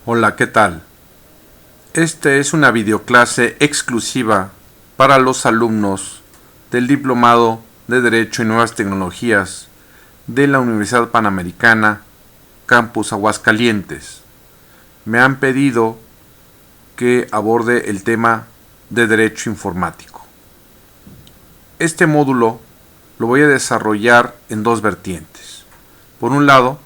Hola, ¿qué tal? Esta es una videoclase exclusiva para los alumnos del Diplomado de Derecho y Nuevas Tecnologías de la Universidad Panamericana, Campus Aguascalientes. Me han pedido que aborde el tema de Derecho Informático. Este módulo lo voy a desarrollar en dos vertientes. Por un lado,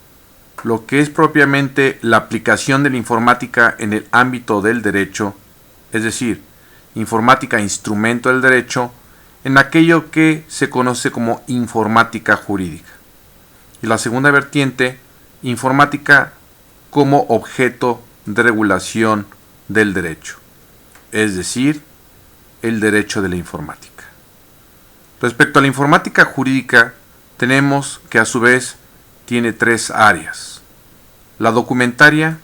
lo que es propiamente la aplicación de la informática en el ámbito del derecho, es decir, informática instrumento del derecho, en aquello que se conoce como informática jurídica. Y la segunda vertiente, informática como objeto de regulación del derecho, es decir, el derecho de la informática. Respecto a la informática jurídica, tenemos que a su vez tiene tres áreas: la documentaria,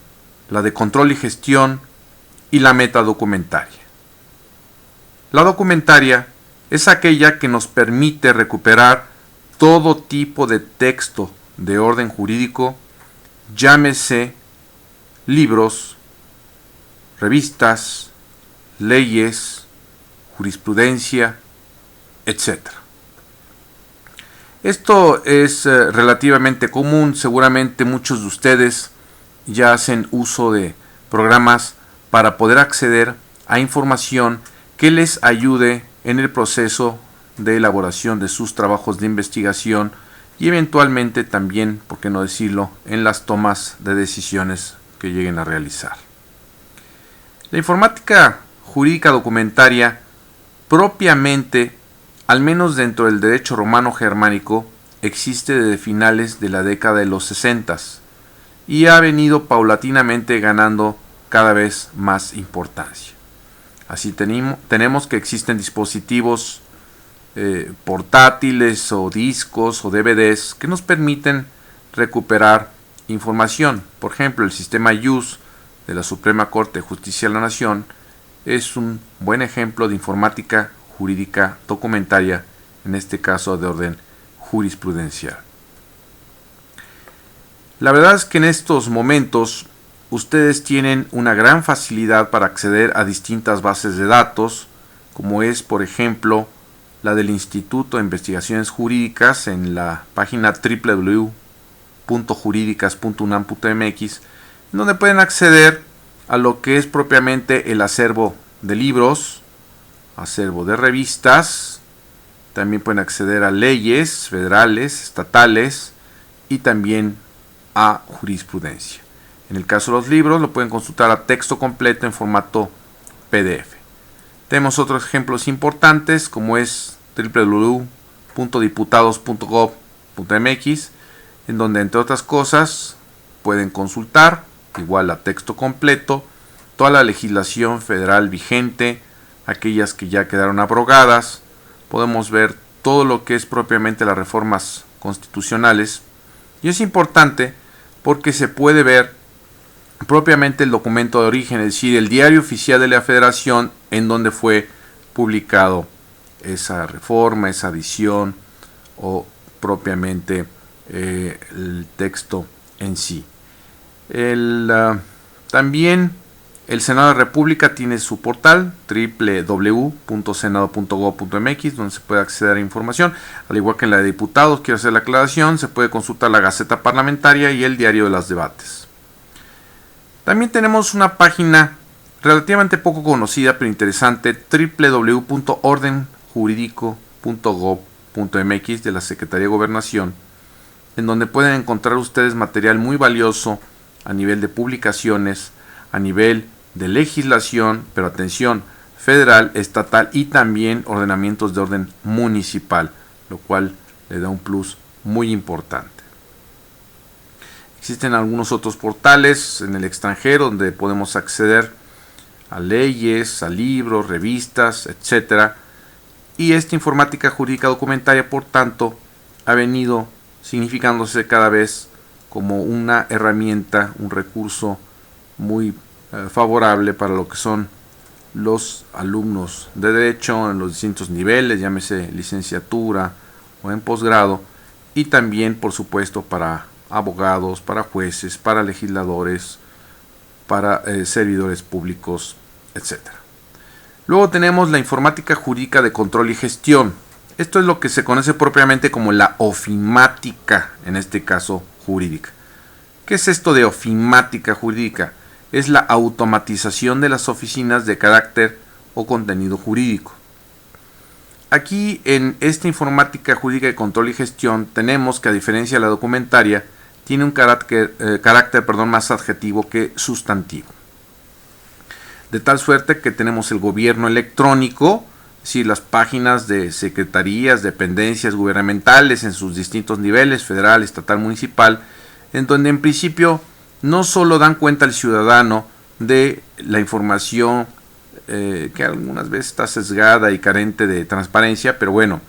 la de control y gestión y la metadocumentaria. La documentaria es aquella que nos permite recuperar todo tipo de texto de orden jurídico, llámese libros, revistas, leyes, jurisprudencia, etc. Esto es relativamente común. Seguramente muchos de ustedes ya hacen uso de programas para poder acceder a información que les ayude en el proceso de elaboración de sus trabajos de investigación y eventualmente también, por qué no decirlo, en las tomas de decisiones que lleguen a realizar. La informática jurídica documentaria propiamente, al menos dentro del derecho romano germánico, existe desde finales de la década de los 60 y ha venido paulatinamente ganando cada vez más importancia. Así tenemos que existen dispositivos portátiles o discos o DVDs que nos permiten recuperar información. Por ejemplo, el sistema IUS de la Suprema Corte de Justicia de la Nación es un buen ejemplo de informática jurídica documentaria, en este caso de orden jurisprudencial. La verdad es que en estos momentos ustedes tienen una gran facilidad para acceder a distintas bases de datos, como es, por ejemplo, la del Instituto de Investigaciones Jurídicas en la página www.juridicas.unam.mx, donde pueden acceder a lo que es propiamente el acervo de libros, acervo de revistas. También pueden acceder a leyes federales, estatales y también a jurisprudencia. En el caso de los libros, lo pueden consultar a texto completo en formato PDF. Tenemos otros ejemplos importantes, como es www.diputados.gov.mx, en donde, entre otras cosas, pueden consultar, igual a texto completo, toda la legislación federal vigente, aquellas que ya quedaron abrogadas. Podemos ver todo lo que es propiamente las reformas constitucionales, y es importante porque se puede ver propiamente el documento de origen, es decir, el diario oficial de la Federación en donde fue publicado esa reforma, esa adición o propiamente el texto en sí. También el Senado de la República tiene su portal www.senado.gov.mx, donde se puede acceder a información, al igual que en la de diputados. Quiero hacer la aclaración, se puede consultar la Gaceta Parlamentaria y el Diario de los Debates. También tenemos una página relativamente poco conocida pero interesante, www.ordenjuridico.gov.mx de la Secretaría de Gobernación, en donde pueden encontrar ustedes material muy valioso a nivel de publicaciones, a nivel de legislación, pero atención, federal, estatal y también ordenamientos de orden municipal, lo cual le da un plus muy importante. Existen algunos otros portales en el extranjero donde podemos acceder a leyes, a libros, revistas, etc. Y esta informática jurídica documentaria, por tanto, ha venido significándose cada vez como una herramienta, un recurso muy favorable para lo que son los alumnos de derecho en los distintos niveles, llámese licenciatura o en posgrado, y también, por supuesto, para abogados, para jueces, para legisladores, para servidores públicos, etc. Luego tenemos la informática jurídica de control y gestión. Esto es lo que se conoce propiamente como la ofimática, en este caso jurídica. ¿Qué es esto de ofimática jurídica? Es la automatización de las oficinas de carácter o contenido jurídico. Aquí en esta informática jurídica de control y gestión tenemos que, a diferencia de la documentaria, tiene un carácter más adjetivo que sustantivo. De tal suerte que tenemos el gobierno electrónico, es decir, las páginas de secretarías, dependencias gubernamentales en sus distintos niveles, federal, estatal, municipal, en donde en principio no solo dan cuenta al ciudadano de la información que algunas veces está sesgada y carente de transparencia, pero bueno,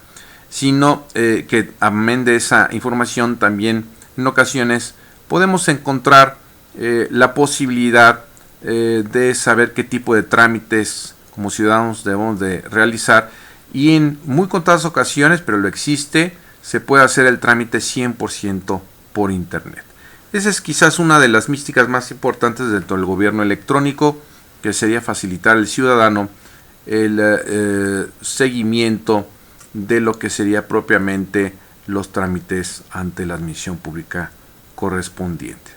sino que amén de esa información también en ocasiones podemos encontrar la posibilidad de saber qué tipo de trámites como ciudadanos debemos de realizar, y en muy contadas ocasiones, pero lo existe, se puede hacer el trámite 100% por internet. Esa es quizás una de las místicas más importantes dentro del gobierno electrónico, que sería facilitar al ciudadano el seguimiento de lo que sería propiamente los trámites ante la admisión pública correspondiente.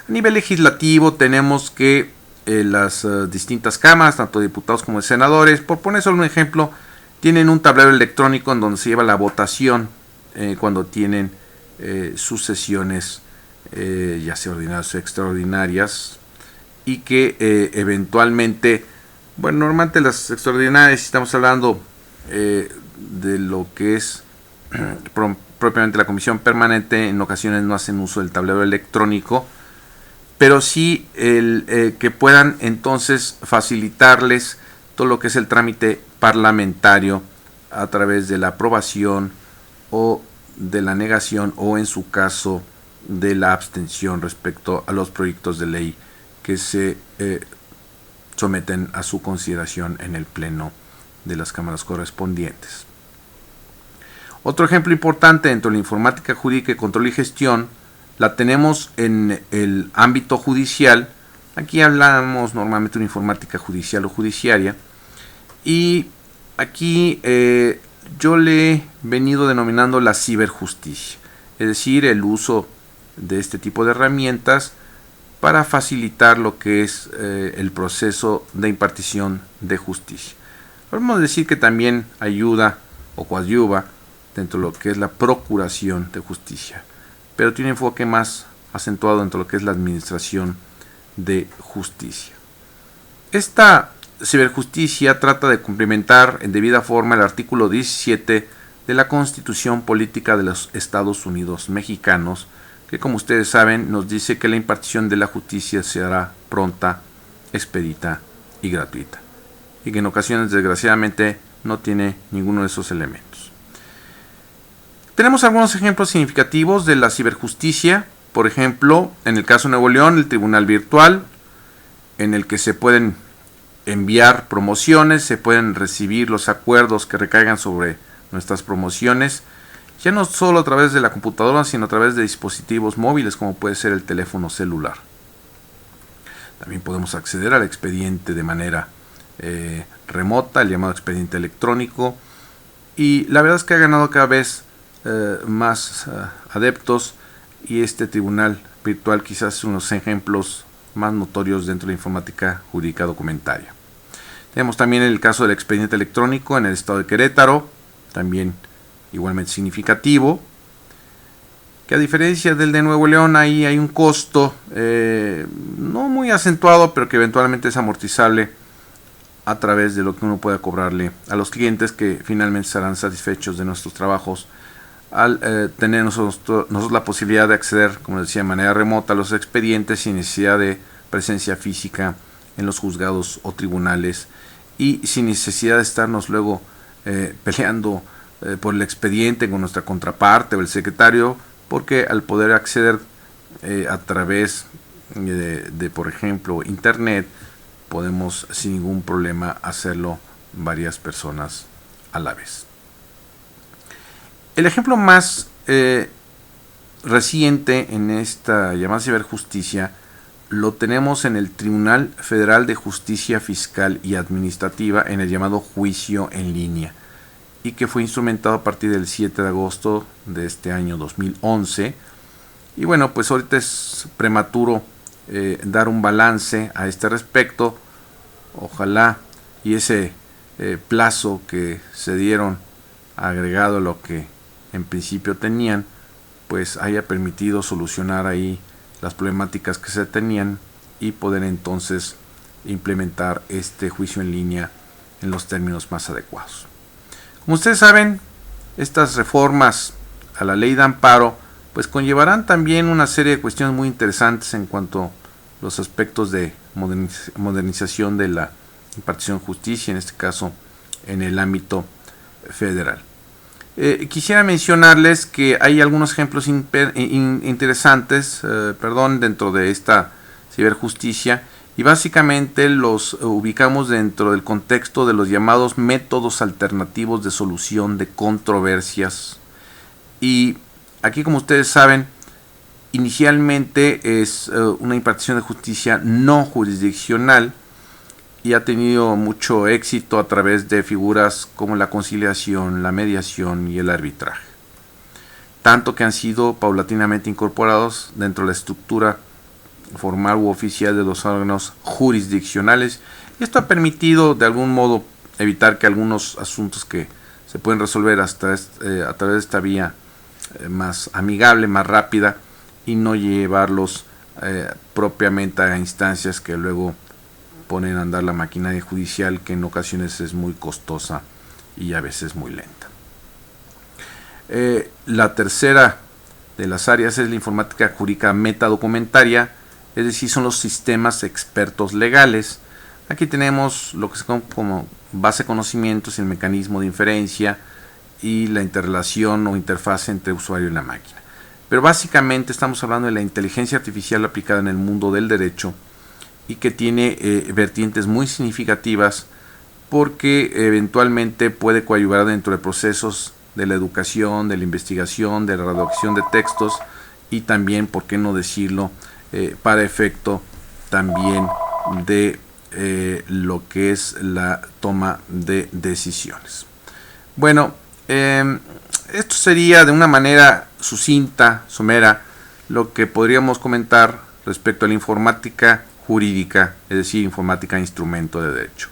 A nivel legislativo tenemos que las distintas cámaras, tanto diputados como senadores, por poner solo un ejemplo, tienen un tablero electrónico en donde se lleva la votación cuando tienen sus sesiones, ya sea ordinarias o extraordinarias, y que eventualmente, bueno, normalmente las extraordinarias, si estamos hablando de lo que es propiamente la comisión permanente, en ocasiones no hacen uso del tablero electrónico, pero sí que puedan entonces facilitarles todo lo que es el trámite parlamentario a través de la aprobación o de la negación, o en su caso de la abstención respecto a los proyectos de ley que se someten a su consideración en el pleno de las cámaras correspondientes. Otro ejemplo importante dentro de la informática jurídica y control y gestión la tenemos en el ámbito judicial. Aquí hablamos normalmente de una informática judicial o judiciaria, y aquí yo le he venido denominando la ciberjusticia, es decir, el uso de este tipo de herramientas para facilitar lo que es el proceso de impartición de justicia. Podemos decir que también ayuda o coadyuva dentro de lo que es la procuración de justicia, pero tiene un enfoque más acentuado dentro de lo que es la administración de justicia. Esta ciberjusticia trata de cumplimentar en debida forma el artículo 17 de la Constitución Política de los Estados Unidos Mexicanos, que, como ustedes saben, nos dice que la impartición de la justicia será pronta, expedita y gratuita, y que en ocasiones, desgraciadamente, no tiene ninguno de esos elementos. Tenemos algunos ejemplos significativos de la ciberjusticia. Por ejemplo, en el caso de Nuevo León, el Tribunal Virtual, en el que se pueden enviar promociones, se pueden recibir los acuerdos que recaigan sobre nuestras promociones, ya no solo a través de la computadora, sino a través de dispositivos móviles, como puede ser el teléfono celular. También podemos acceder al expediente de manera remota, el llamado expediente electrónico, y la verdad es que ha ganado cada vez más adeptos, y este tribunal virtual quizás es uno de los ejemplos más notorios dentro de la informática jurídica documentaria. Tenemos también el caso del expediente electrónico en el estado de Querétaro, también igualmente significativo, que a diferencia del de Nuevo León, ahí hay un costo no muy acentuado, pero que eventualmente es amortizable a través de lo que uno pueda cobrarle a los clientes, que finalmente serán satisfechos de nuestros trabajos al tener nosotros la posibilidad de acceder, como decía, de manera remota a los expedientes sin necesidad de presencia física en los juzgados o tribunales, y sin necesidad de estarnos luego peleando por el expediente con nuestra contraparte o el secretario, porque al poder acceder a través de, por ejemplo, internet, podemos sin ningún problema hacerlo varias personas a la vez. El ejemplo más reciente en esta llamada ciberjusticia lo tenemos en el Tribunal Federal de Justicia Fiscal y Administrativa, en el llamado juicio en línea, y que fue instrumentado a partir del 7 de agosto de este año 2011. Y bueno, pues ahorita es prematuro dar un balance a este respecto. Ojalá y ese plazo que se dieron, agregado a lo que en principio tenían, pues haya permitido solucionar ahí las problemáticas que se tenían y poder entonces implementar este juicio en línea en los términos más adecuados. Como ustedes saben, estas reformas a la ley de amparo pues conllevarán también una serie de cuestiones muy interesantes en cuanto a los aspectos de modernización de la impartición de justicia, en este caso en el ámbito federal. Quisiera mencionarles que hay algunos ejemplos interesantes dentro de esta ciberjusticia, y básicamente los ubicamos dentro del contexto de los llamados métodos alternativos de solución de controversias. Y aquí, como ustedes saben, inicialmente es una impartición de justicia no jurisdiccional, y ha tenido mucho éxito a través de figuras como la conciliación, la mediación y el arbitraje, tanto que han sido paulatinamente incorporados dentro de la estructura formal u oficial de los órganos jurisdiccionales, y esto ha permitido de algún modo evitar que algunos asuntos que se pueden resolver a través de esta vía más amigable, más rápida, y no llevarlos propiamente a instancias que luego ponen a andar la maquinaria judicial, que en ocasiones es muy costosa y a veces muy lenta. La tercera de las áreas es la informática jurídica metadocumentaria, es decir, son los sistemas expertos legales. Aquí tenemos lo que se conoce como base de conocimientos y el mecanismo de inferencia y la interrelación o interfaz entre usuario y la máquina. Pero básicamente estamos hablando de la inteligencia artificial aplicada en el mundo del derecho, y que tiene vertientes muy significativas, porque eventualmente puede coadyuvar dentro de procesos de la educación, de la investigación, de la redacción de textos, y también, por qué no decirlo, para efecto también de lo que es la toma de decisiones. Bueno, esto sería de una manera sucinta, somera, lo que podríamos comentar respecto a la informática jurídica, es decir, informática instrumento de derecho.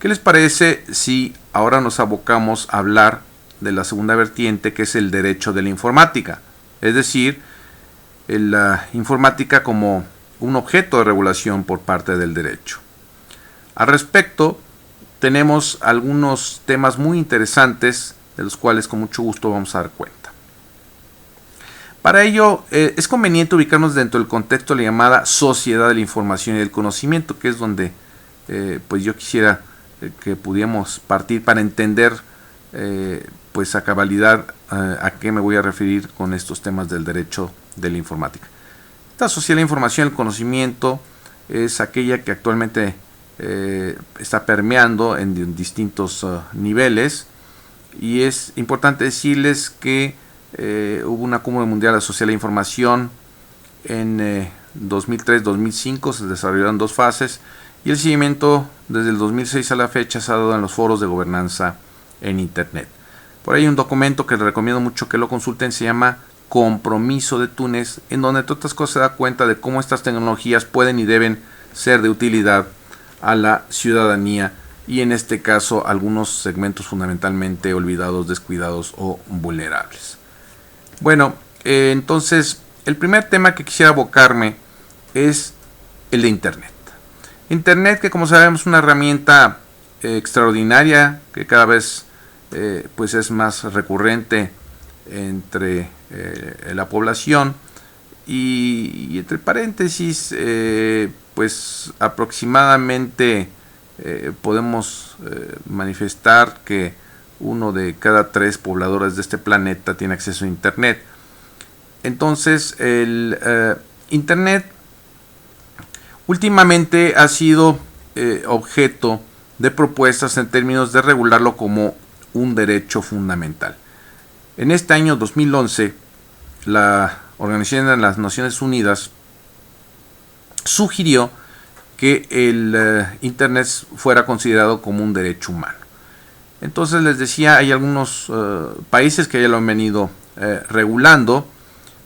¿Qué les parece si ahora nos abocamos a hablar de la segunda vertiente, que es el derecho de la informática? Es decir, la informática como un objeto de regulación por parte del derecho. Al respecto, tenemos algunos temas muy interesantes, de los cuales con mucho gusto vamos a dar cuenta. Para ello, es conveniente ubicarnos dentro del contexto de la llamada sociedad de la información y del conocimiento, que es donde pues yo quisiera que pudiéramos partir para entender pues a cabalidad a qué me voy a referir con estos temas del derecho de la informática. Esta sociedad de la información y el conocimiento es aquella que actualmente está permeando en distintos niveles, y es importante decirles que hubo una cumbre mundial de sociedad de la información en 2003-2005, se desarrollaron dos fases, y el seguimiento desde el 2006 a la fecha se ha dado en los foros de gobernanza en Internet. Por ahí hay un documento que les recomiendo mucho que lo consulten, se llama Compromiso de Túnez, en donde entre otras cosas se da cuenta de cómo estas tecnologías pueden y deben ser de utilidad a la ciudadanía, y en este caso algunos segmentos fundamentalmente olvidados, descuidados o vulnerables. Bueno, entonces el primer tema que quisiera abocarme es el de Internet. Internet, que como sabemos es una herramienta extraordinaria, que cada vez pues es más recurrente entre la población, y entre paréntesis pues aproximadamente podemos manifestar que uno de cada 3 pobladores de este planeta tiene acceso a Internet. Entonces el Internet últimamente ha sido objeto de propuestas en términos de regularlo como un derecho fundamental. En este año 2011, la Organización de las Naciones Unidas sugirió que el Internet fuera considerado como un derecho humano. Entonces les decía, hay algunos países que ya lo han venido regulando.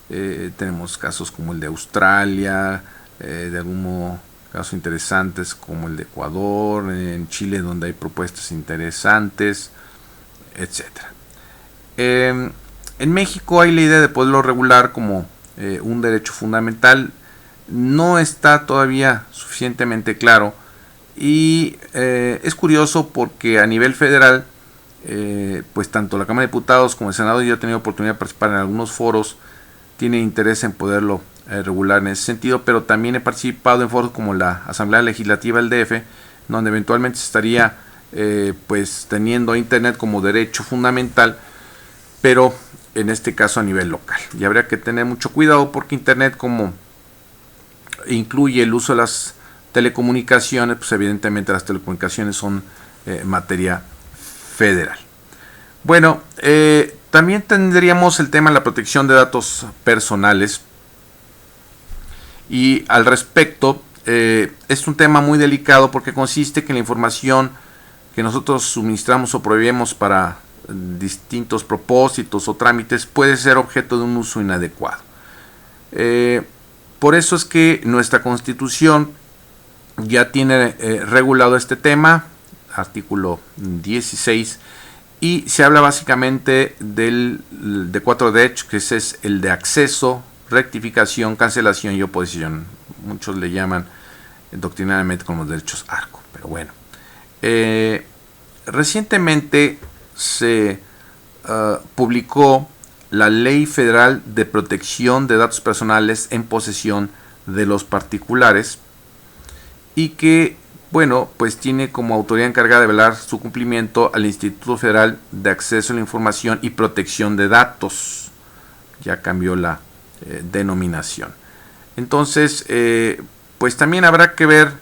Tenemos casos como el de Australia, de algunos casos interesantes como el de Ecuador, en Chile donde hay propuestas interesantes, etc. En México hay la idea de poderlo regular como un derecho fundamental. No está todavía suficientemente claro y es curioso porque a nivel federal pues tanto la Cámara de Diputados como el Senado, yo he tenido oportunidad de participar en algunos foros, tienen interés en poderlo regular en ese sentido, pero también he participado en foros como la Asamblea Legislativa del DF, donde eventualmente se estaría pues teniendo Internet como derecho fundamental, pero en este caso a nivel local. Y habría que tener mucho cuidado porque Internet, como incluye el uso de las telecomunicaciones, pues evidentemente las telecomunicaciones son materia federal. Bueno, también tendríamos el tema de la protección de datos personales. Y al respecto, es un tema muy delicado porque consiste que la información que nosotros suministramos o proveemos para distintos propósitos o trámites puede ser objeto de un uso inadecuado. Por eso es que nuestra Constitución ya tiene regulado este tema, artículo 16, y se habla básicamente de 4 derechos, que ese es el de acceso, rectificación, cancelación y oposición. Muchos le llaman doctrinariamente como los derechos ARCO, pero bueno. Recientemente se publicó la Ley Federal de Protección de Datos Personales en posesión de los particulares y que, bueno, pues tiene como autoridad encargada de velar su cumplimiento al Instituto Federal de Acceso a la Información y Protección de Datos. Ya cambió la denominación. Entonces, pues también habrá que ver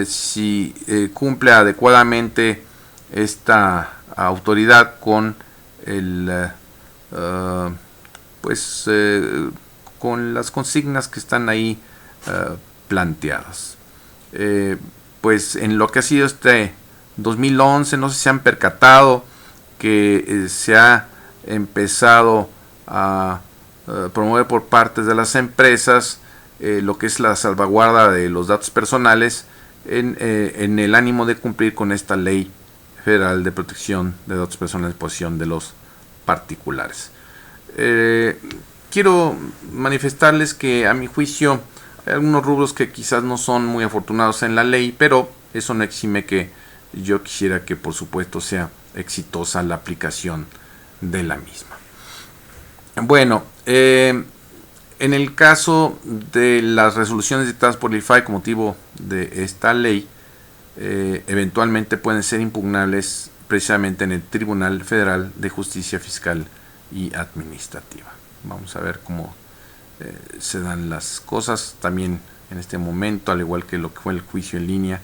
si cumple adecuadamente esta autoridad con el con las consignas que están ahí planteadas. Pues en lo que ha sido este 2011, no sé si se han percatado que se ha empezado a promover por parte de las empresas lo que es la salvaguarda de los datos personales en el ánimo de cumplir con esta ley federal de protección de datos personales en posesión de los particulares. Quiero manifestarles que a mi juicio hay algunos rubros que quizás no son muy afortunados en la ley, pero eso no exime que yo quisiera que por supuesto sea exitosa la aplicación de la misma. Bueno, en el caso de las resoluciones dictadas por el IFAI con motivo de esta ley, eventualmente pueden ser impugnables precisamente en el Tribunal Federal de Justicia Fiscal y Administrativa. Vamos a ver cómo se dan las cosas también en este momento, al igual que lo que fue el juicio en línea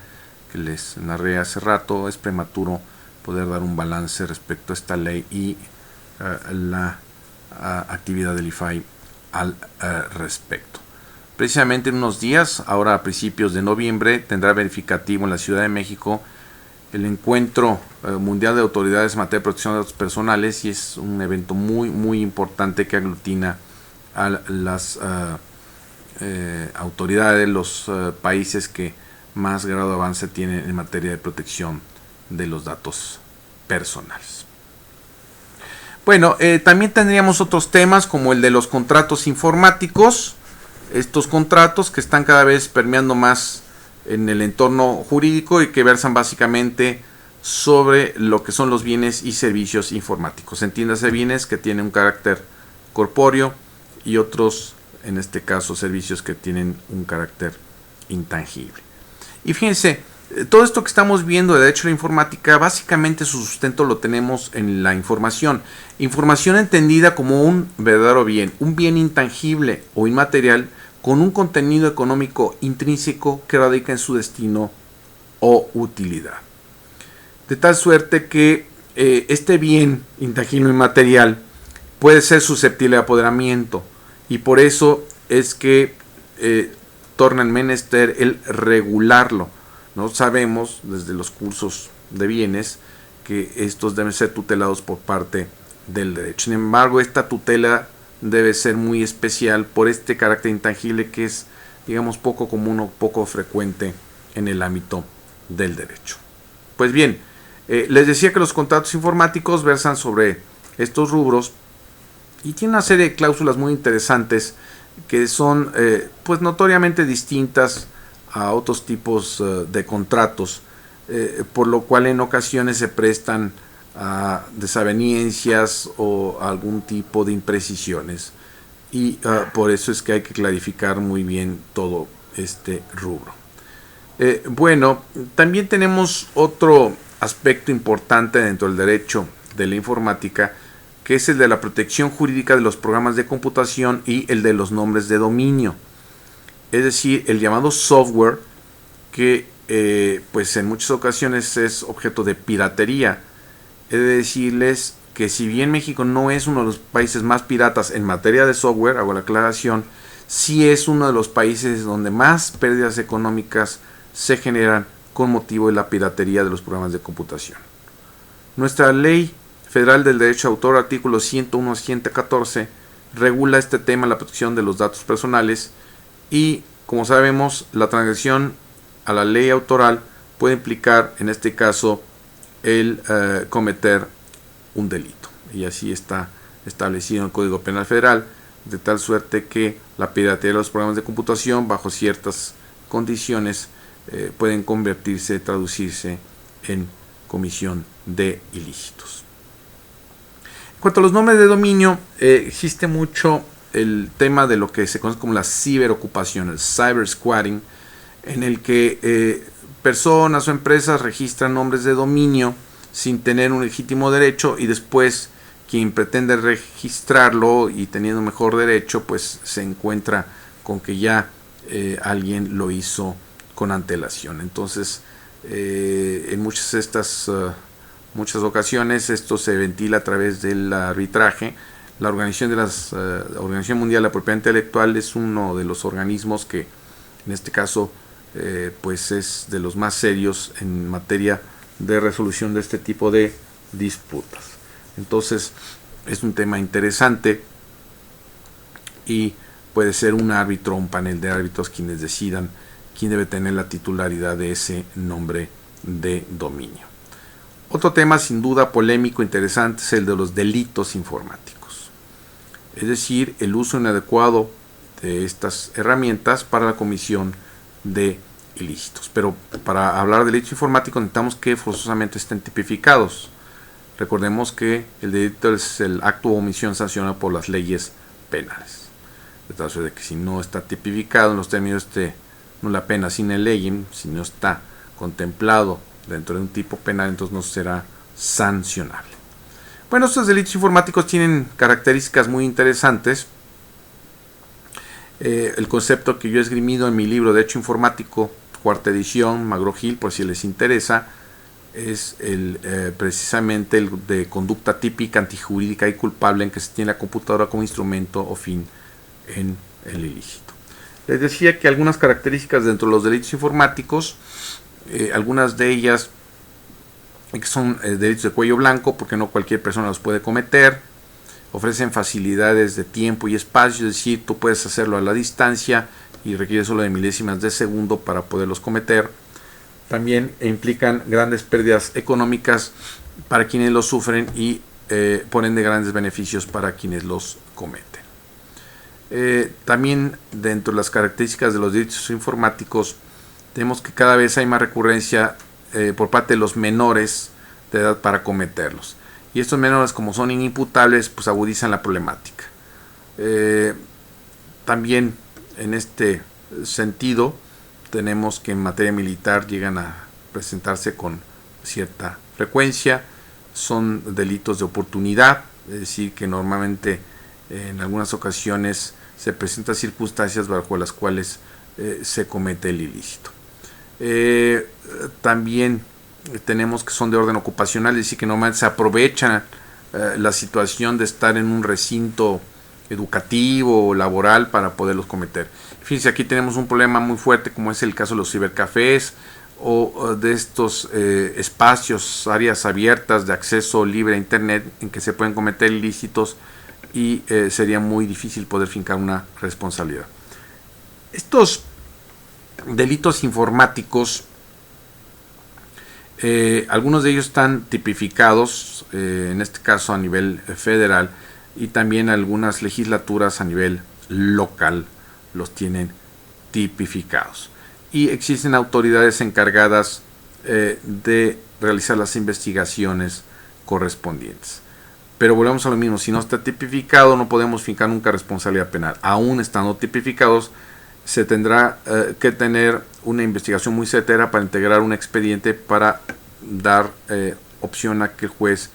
que les narré hace rato. Es prematuro poder dar un balance respecto a esta ley y la actividad del IFAI al respecto. Precisamente en unos días, ahora a principios de noviembre, tendrá verificativo en la Ciudad de México el Encuentro Mundial de Autoridades en materia de protección de datos personales, y es un evento muy importante que aglutina a las autoridades de los países que más grado de avance tienen en materia de protección de los datos personales. Bueno, también tendríamos otros temas como el de los contratos informáticos. Estos contratos que están cada vez permeando más en el entorno jurídico y que versan básicamente sobre lo que son los bienes y servicios informáticos. Entiéndase, bienes que tienen un carácter corpóreo y otros, en este caso, servicios que tienen un carácter intangible. Y fíjense, todo esto que estamos viendo de derecho a la informática, básicamente su sustento lo tenemos en la información. Información entendida como un verdadero bien, un bien intangible o inmaterial con un contenido económico intrínseco que radica en su destino o utilidad. De tal suerte que este bien intangible o inmaterial puede ser susceptible de apoderamiento, y por eso es que tornan menester el regularlo. No sabemos desde los cursos de bienes que estos deben ser tutelados por parte del derecho. Sin embargo, esta tutela debe ser muy especial por este carácter intangible que es, digamos, poco común o poco frecuente en el ámbito del derecho. Pues bien, les decía que los contratos informáticos versan sobre estos rubros y tienen una serie de cláusulas muy interesantes que son pues notoriamente distintas a otros tipos de contratos, por lo cual en ocasiones se prestan a desavenencias o algún tipo de imprecisiones, y por eso es que hay que clarificar muy bien todo este rubro. Bueno, también tenemos otro aspecto importante dentro del derecho de la informática, que es el de la protección jurídica de los programas de computación y el de los nombres de dominio, es decir, el llamado software, que pues en muchas ocasiones es objeto de piratería. He de decirles que si bien México no es uno de los países más piratas en materia de software, hago la aclaración, sí es uno de los países donde más pérdidas económicas se generan con motivo de la piratería de los programas de computación. Nuestra ley federal del derecho de autor, artículos 101 a 114, regula este tema, la protección de los datos personales, y como sabemos, la transgresión a la ley autoral puede implicar, en este caso, el cometer un delito, y así está establecido en el Código Penal Federal, de tal suerte que la piratería de los programas de computación bajo ciertas condiciones pueden traducirse en comisión de ilícitos. En cuanto a los nombres de dominio, existe mucho el tema de lo que se conoce como la ciberocupación, el cyber squatting, en el que personas o empresas registran nombres de dominio sin tener un legítimo derecho, y después quien pretende registrarlo y teniendo mejor derecho pues se encuentra con que ya alguien lo hizo con antelación. Entonces en muchas ocasiones esto se ventila a través del arbitraje. La Organización Mundial de la Propiedad Intelectual es uno de los organismos que en este caso pues es de los más serios en materia de resolución de este tipo de disputas. Entonces es un tema interesante y puede ser un árbitro, un panel de árbitros quienes decidan quién debe tener la titularidad de ese nombre de dominio. Otro tema sin duda polémico interesante es el de los delitos informáticos, es decir, el uso inadecuado de estas herramientas para la comisión de ilícitos. Pero para hablar de delitos informáticos necesitamos que forzosamente estén tipificados. Recordemos que el delito es el acto o omisión sancionado por las leyes penales. De tal suerte que si no está tipificado en los términos de no la pena sine leyem, si no está contemplado dentro de un tipo penal, entonces no será sancionable. Bueno, estos delitos informáticos tienen características muy interesantes. El concepto que yo he esgrimido en mi libro Derecho Informático, cuarta edición, Magro-Gil, por si les interesa, es precisamente el de conducta típica, antijurídica y culpable en que se tiene la computadora como instrumento o fin en el ilícito. Les decía que algunas características dentro de los delitos informáticos, algunas de ellas que son delitos de cuello blanco, porque no cualquier persona los puede cometer. Ofrecen facilidades de tiempo y espacio, es decir, tú puedes hacerlo a la distancia y requiere solo de milésimas de segundo para poderlos cometer. También implican grandes pérdidas económicas para quienes los sufren y por ende grandes beneficios para quienes los cometen. También dentro de las características de los delitos informáticos tenemos que cada vez hay más recurrencia por parte de los menores de edad para cometerlos. Y estos menores, como son inimputables, pues agudizan la problemática. También en este sentido tenemos que en materia militar llegan a presentarse con cierta frecuencia. Son delitos de oportunidad, es decir, que normalmente en algunas ocasiones se presentan circunstancias bajo las cuales se comete el ilícito. También tenemos que son de orden ocupacional, es decir, que normalmente se aprovechan la situación de estar en un recinto educativo o laboral para poderlos cometer. Fíjense, aquí tenemos un problema muy fuerte como es el caso de los cibercafés o de estos espacios, áreas abiertas de acceso libre a internet en que se pueden cometer ilícitos y sería muy difícil poder fincar una responsabilidad. Estos delitos informáticos, algunos de ellos están tipificados, en este caso a nivel federal, y también algunas legislaturas a nivel local los tienen tipificados. Y existen autoridades encargadas de realizar las investigaciones correspondientes. Pero volvemos a lo mismo, si no está tipificado no podemos fincar nunca responsabilidad penal. Aún estando tipificados, se tendrá que tener una investigación muy certera para integrar un expediente para dar opción a que el juez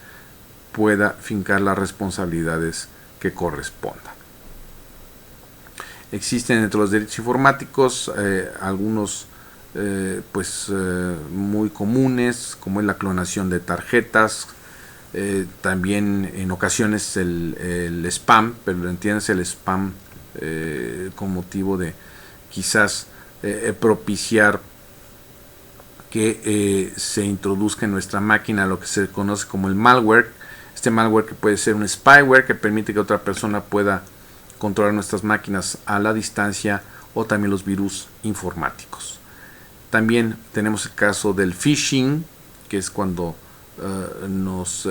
pueda fincar las responsabilidades que correspondan. Existen entre los delitos informáticos algunos muy comunes, como es la clonación de tarjetas, también en ocasiones el spam, pero entiendes el spam con motivo de quizás propiciar que se introduzca en nuestra máquina lo que se conoce como el malware. Este malware que puede ser un spyware que permite que otra persona pueda controlar nuestras máquinas a la distancia, o también los virus informáticos. También tenemos el caso del phishing, que es cuando nos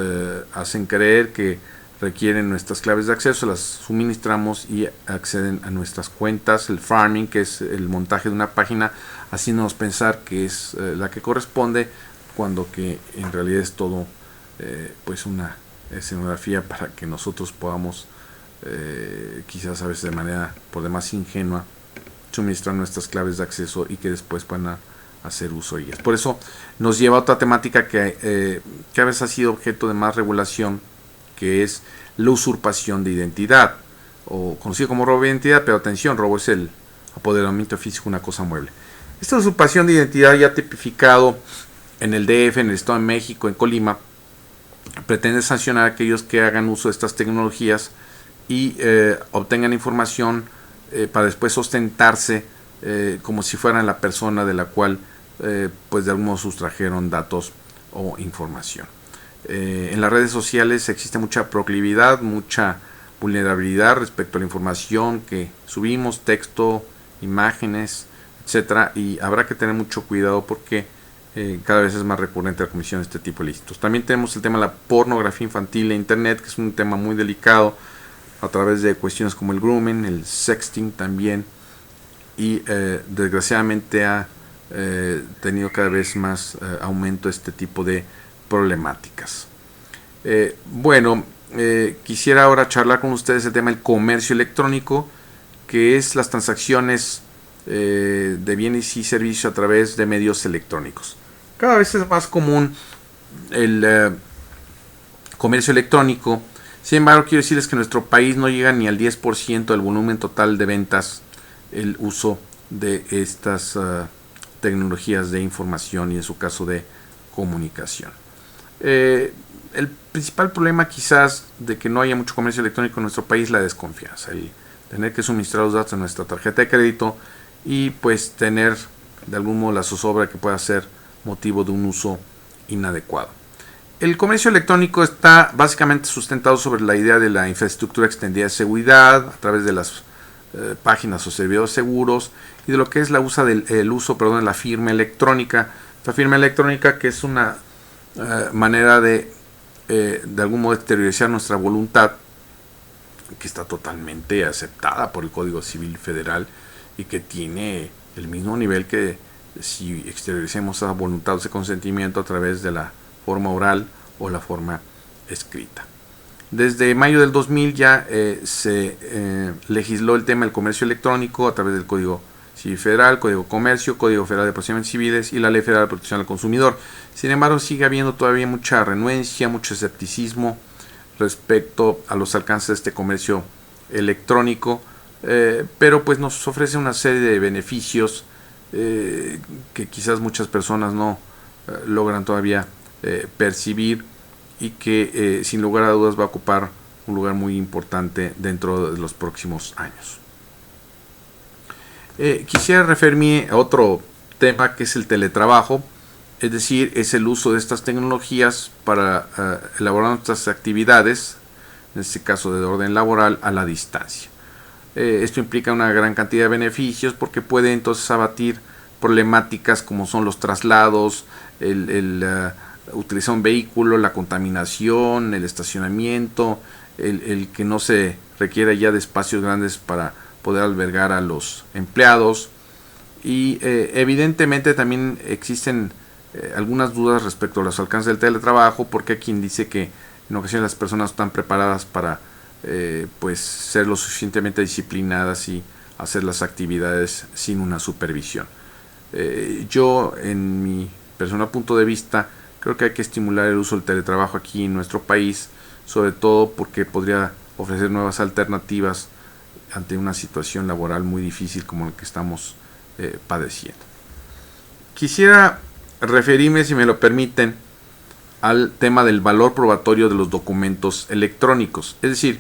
hacen creer que requieren nuestras claves de acceso, las suministramos y acceden a nuestras cuentas. El farming, que es el montaje de una página haciéndonos pensar que es la que corresponde, cuando que en realidad es todo una escenografía para que nosotros podamos quizás a veces de manera por demás ingenua suministrar nuestras claves de acceso y que después puedan hacer uso de ellas. Por eso nos lleva a otra temática que a veces ha sido objeto de más regulación, que es la usurpación de identidad, o conocido como robo de identidad, pero atención, robo es el apoderamiento físico de una cosa mueble. Esta usurpación de identidad, ya tipificado en el DF, en el Estado de México, en Colima, pretende sancionar a aquellos que hagan uso de estas tecnologías y obtengan información para después ostentarse como si fueran la persona de la cual pues de algún modo sustrajeron datos o información. En las redes sociales existe mucha proclividad, mucha vulnerabilidad respecto a la información que subimos, texto, imágenes, etcétera, y habrá que tener mucho cuidado porque cada vez es más recurrente la comisión de este tipo de ilícitos. También tenemos el tema de la pornografía infantil en internet, que es un tema muy delicado, a través de cuestiones como el grooming, el sexting también, y desgraciadamente ha tenido cada vez más aumento este tipo de problemáticas. Quisiera ahora charlar con ustedes el tema del comercio electrónico, que es las transacciones de bienes y servicios a través de medios electrónicos. Cada vez es más común el comercio electrónico. Sin embargo, quiero decirles que en nuestro país no llega ni al 10% del volumen total de ventas el uso de estas tecnologías de información y en su caso de comunicación. El principal problema quizás de que no haya mucho comercio electrónico en nuestro país es la desconfianza, el tener que suministrar los datos de nuestra tarjeta de crédito y pues tener de algún modo la zozobra que pueda ser motivo de un uso inadecuado. El comercio electrónico está básicamente sustentado sobre la idea de la infraestructura extendida de seguridad a través de las páginas o servidores seguros y de lo que es el uso de la firma electrónica. La firma electrónica, que es una manera de algún modo exteriorizar nuestra voluntad, que está totalmente aceptada por el Código Civil Federal y que tiene el mismo nivel que si exterioricemos esa voluntad o ese consentimiento a través de la forma oral o la forma escrita. Desde mayo del 2000 ya se legisló el tema del comercio electrónico a través del Código Civil Federal, Código Comercio, Código Federal de Procedimientos Civiles y la Ley Federal de Protección al Consumidor. Sin embargo, sigue habiendo todavía mucha renuencia, mucho escepticismo respecto a los alcances de este comercio electrónico, pero pues nos ofrece una serie de beneficios que quizás muchas personas no logran todavía percibir y que sin lugar a dudas va a ocupar un lugar muy importante dentro de los próximos años. Quisiera referirme a otro tema que es el teletrabajo, es decir, es el uso de estas tecnologías para elaborar nuestras actividades, en este caso de orden laboral, a la distancia. Esto implica una gran cantidad de beneficios porque puede entonces abatir problemáticas como son los traslados, utilizar un vehículo, la contaminación, el estacionamiento, el que no se requiera ya de espacios grandes para poder albergar a los empleados. Y evidentemente también existen algunas dudas respecto a los alcances del teletrabajo, porque hay quien dice que en ocasiones las personas no están preparadas para pues ser lo suficientemente disciplinadas y hacer las actividades sin una supervisión. Yo, en mi personal punto de vista, creo que hay que estimular el uso del teletrabajo aquí en nuestro país, sobre todo porque podría ofrecer nuevas alternativas ante una situación laboral muy difícil como la que estamos padeciendo. Quisiera referirme, si me lo permiten, al tema del valor probatorio de los documentos electrónicos. Es decir,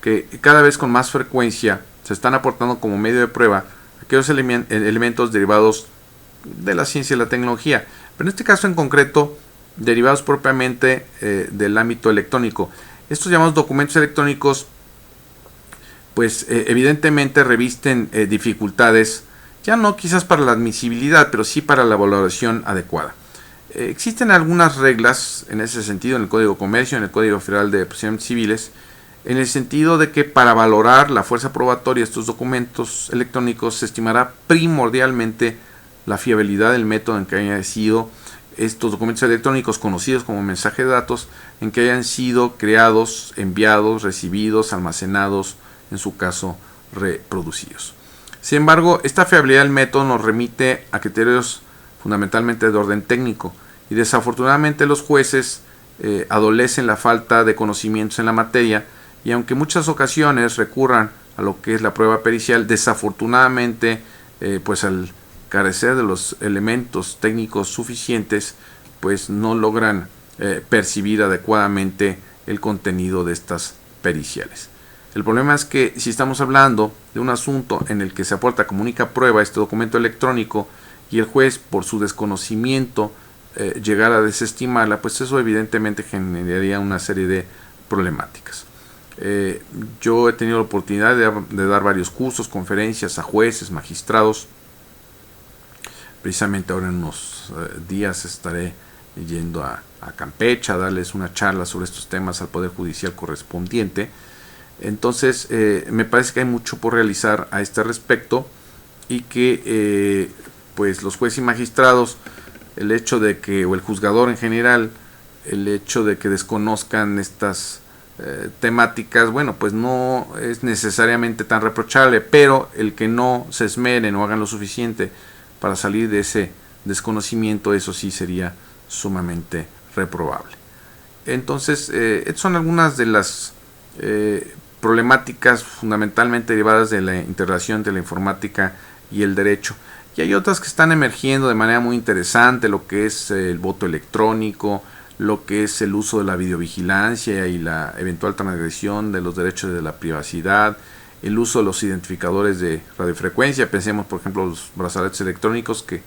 que cada vez con más frecuencia se están aportando como medio de prueba aquellos elementos derivados de la ciencia y la tecnología, pero en este caso en concreto derivados propiamente del ámbito electrónico. Estos llamados documentos electrónicos pues evidentemente revisten dificultades, ya no quizás para la admisibilidad, pero sí para la valoración adecuada. Existen algunas reglas en ese sentido en el Código de Comercio, en el Código Federal de Procedimientos Civiles, en el sentido de que para valorar la fuerza probatoria de estos documentos electrónicos se estimará primordialmente la fiabilidad del método en que hayan sido estos documentos electrónicos, conocidos como mensaje de datos, en que hayan sido creados, enviados, recibidos, almacenados, en su caso reproducidos. Sin embargo, esta fiabilidad del método nos remite a criterios fundamentalmente de orden técnico, y desafortunadamente los jueces adolecen la falta de conocimientos en la materia, y aunque en muchas ocasiones recurran a lo que es la prueba pericial, desafortunadamente pues al carecer de los elementos técnicos suficientes, pues no logran percibir adecuadamente el contenido de estas periciales. El problema es que si estamos hablando de un asunto en el que se aporta como única prueba este documento electrónico y el juez por su desconocimiento llegara a desestimarla, pues eso evidentemente generaría una serie de problemáticas. Yo he tenido la oportunidad de dar varios cursos, conferencias a jueces, magistrados. Precisamente ahora en unos días estaré yendo a Campeche a darles una charla sobre estos temas al Poder Judicial correspondiente. Entonces me parece que hay mucho por realizar a este respecto, y que pues los jueces y magistrados, el hecho de que, o el juzgador en general, el hecho de que desconozcan estas temáticas, bueno, pues no es necesariamente tan reprochable, pero el que no se esmeren o hagan lo suficiente para salir de ese desconocimiento, eso sí sería sumamente reprobable. Entonces, estas son algunas de las problemáticas fundamentalmente derivadas de la integración de la informática y el derecho. Y hay otras que están emergiendo de manera muy interesante, lo que es el voto electrónico, lo que es el uso de la videovigilancia y la eventual transgresión de los derechos de la privacidad, el uso de los identificadores de radiofrecuencia. Pensemos, por ejemplo, los brazaletes electrónicos que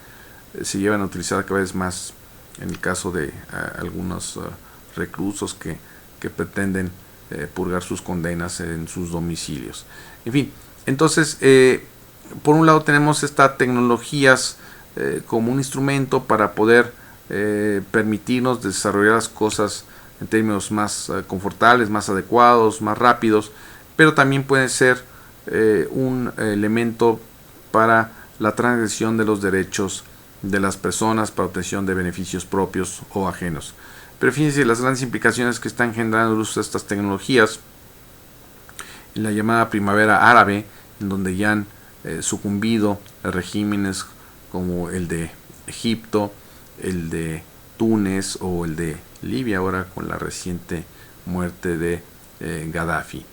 se llevan a utilizar cada vez más en el caso de algunos reclusos que pretenden purgar sus condenas en sus domicilios. En fin, entonces, por un lado tenemos estas tecnologías como un instrumento para poder permitirnos desarrollar las cosas en términos más confortables, más adecuados, más rápidos, pero también puede ser un elemento para la transgresión de los derechos de las personas para obtención de beneficios propios o ajenos. Pero fíjense las grandes implicaciones que están generando el uso de estas tecnologías en la llamada primavera árabe, en donde ya han sucumbido regímenes como el de Egipto, el de Túnez o el de Libia, ahora con la reciente muerte de Gaddafi.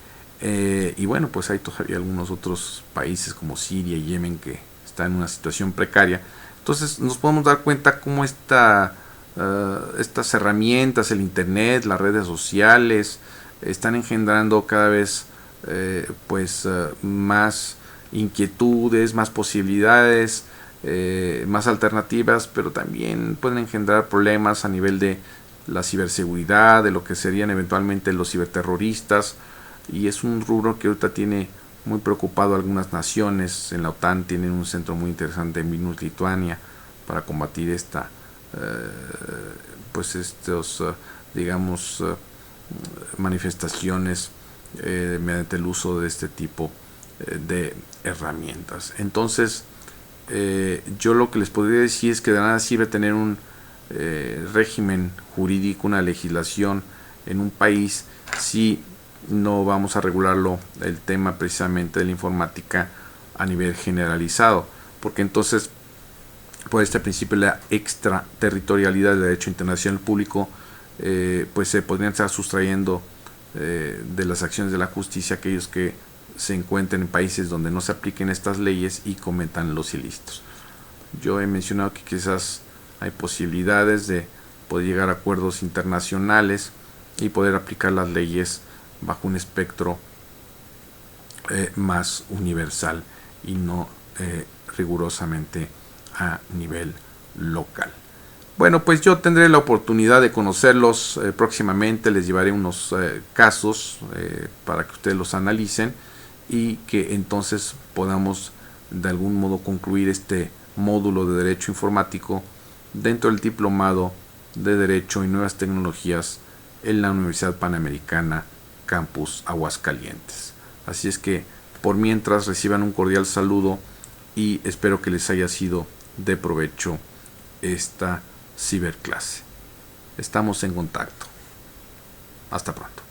Y bueno, pues hay todavía algunos otros países como Siria y Yemen que están en una situación precaria. Entonces nos podemos dar cuenta cómo estas herramientas, el internet, las redes sociales, están engendrando cada vez más inquietudes, más posibilidades, más alternativas, pero también pueden engendrar problemas a nivel de la ciberseguridad, de lo que serían eventualmente los ciberterroristas, y es un rubro que ahorita tiene muy preocupado a algunas naciones. En la OTAN tienen un centro muy interesante en Vilnius, Lituania, para combatir manifestaciones mediante el uso de este tipo de herramientas. Entonces, yo lo que les podría decir es que de nada sirve tener un régimen jurídico, una legislación en un país si no vamos a regularlo, el tema precisamente de la informática a nivel generalizado, porque entonces por este principio de la extraterritorialidad del derecho internacional público, pues se podrían estar sustrayendo de las acciones de la justicia aquellos que se encuentren en países donde no se apliquen estas leyes y cometan los ilícitos. Yo he mencionado que quizás hay posibilidades de poder llegar a acuerdos internacionales y poder aplicar las leyes bajo un espectro más universal y no rigurosamente a nivel local. Bueno, pues yo tendré la oportunidad de conocerlos próximamente. Les llevaré unos casos para que ustedes los analicen y que entonces podamos de algún modo concluir este módulo de Derecho Informático dentro del Diplomado de Derecho y Nuevas Tecnologías en la Universidad Panamericana Campus Aguascalientes. Así es que por mientras reciban un cordial saludo y espero que les haya sido de provecho esta ciberclase. Estamos en contacto. Hasta pronto.